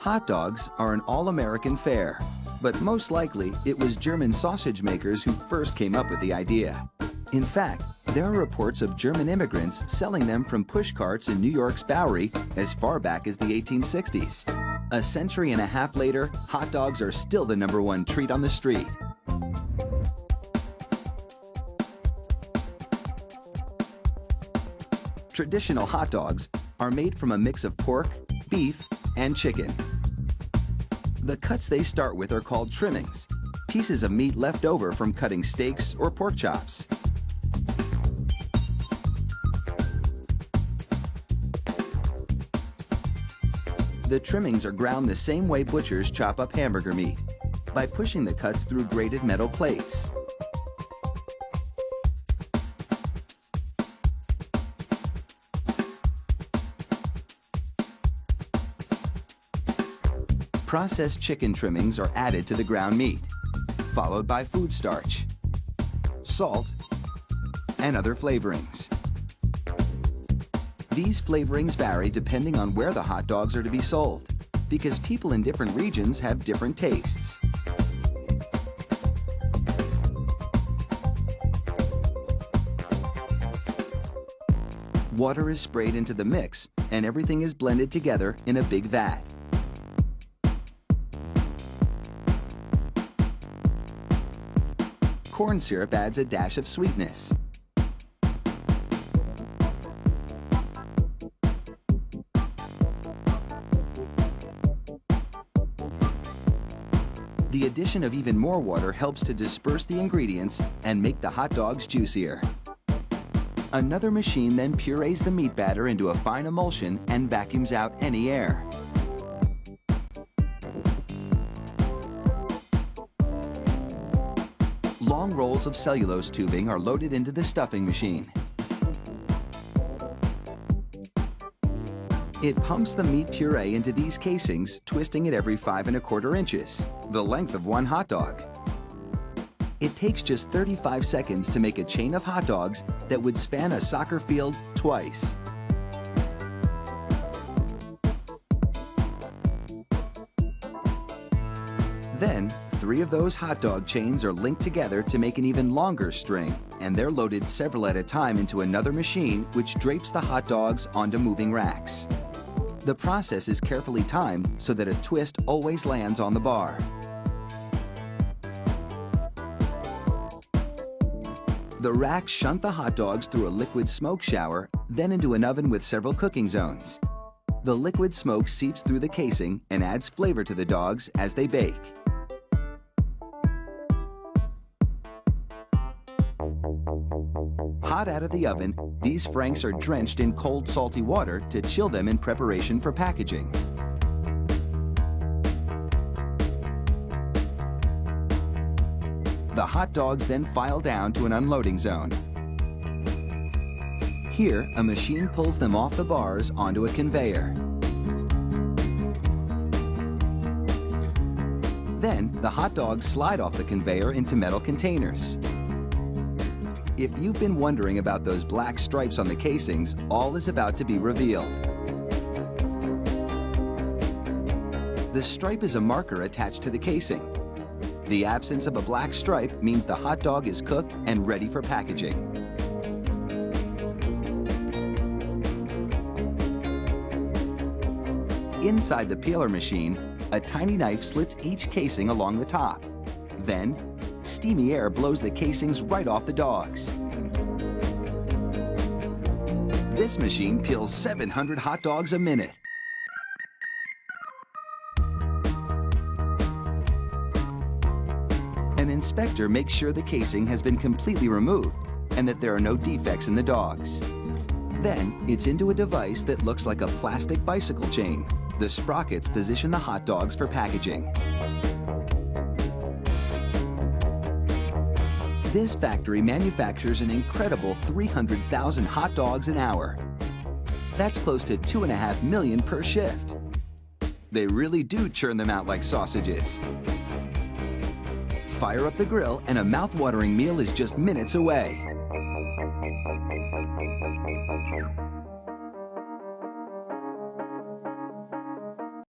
Hot dogs are an all-American fare, but most likely it was German sausage makers who first came up with the idea. In fact, there are reports of German immigrants selling them from push carts in New York's Bowery as far back as the 1860s. A century and a half later, hot dogs are still the #1 treat on the street. Traditional hot dogs are made from a mix of pork, beef, and chicken. The cuts they start with are called trimmings, pieces of meat left over from cutting steaks or pork chops. The trimmings are ground the same way butchers chop up hamburger meat, by pushing the cuts through grated metal plates. Processed chicken trimmings are added to the ground meat, followed by food starch, salt, and other flavorings. These flavorings vary depending on where the hot dogs are to be sold, because people in different regions have different tastes. Water is sprayed into the mix, and everything is blended together in a big vat. Corn syrup adds a dash of sweetness. The addition of even more water helps to disperse the ingredients and make the hot dogs juicier. Another machine then purees the meat batter into a fine emulsion and vacuums out any air. Long rolls of cellulose tubing are loaded into the stuffing machine. It pumps the meat puree into these casings, twisting it every 5 1/4 inches, the length of one hot dog. It takes just 35 seconds to make a chain of hot dogs that would span a soccer field twice. Then, 3 of those hot dog chains are linked together to make an even longer string, and they're loaded several at a time into another machine which drapes the hot dogs onto moving racks. The process is carefully timed so that a twist always lands on the bar. The racks shunt the hot dogs through a liquid smoke shower, then into an oven with several cooking zones. The liquid smoke seeps through the casing and adds flavor to the dogs as they bake. Hot out of the oven, these franks are drenched in cold, salty water to chill them in preparation for packaging. The hot dogs then file down to an unloading zone. Here, a machine pulls them off the bars onto a conveyor. Then, the hot dogs slide off the conveyor into metal containers. If you've been wondering about those black stripes on the casings, all is about to be revealed. The stripe is a marker attached to the casing. The absence of a black stripe means the hot dog is cooked and ready for packaging. Inside the peeler machine, a tiny knife slits each casing along the top. Then, steamy air blows the casings right off the dogs. This machine peels 700 hot dogs a minute. An inspector makes sure the casing has been completely removed and that there are no defects in the dogs. Then, it's into a device that looks like a plastic bicycle chain. The sprockets position the hot dogs for packaging. This factory manufactures an incredible 300,000 hot dogs an hour. That's close to 2.5 million per shift. They really do churn them out like sausages. Fire up the grill and a mouth-watering meal is just minutes away.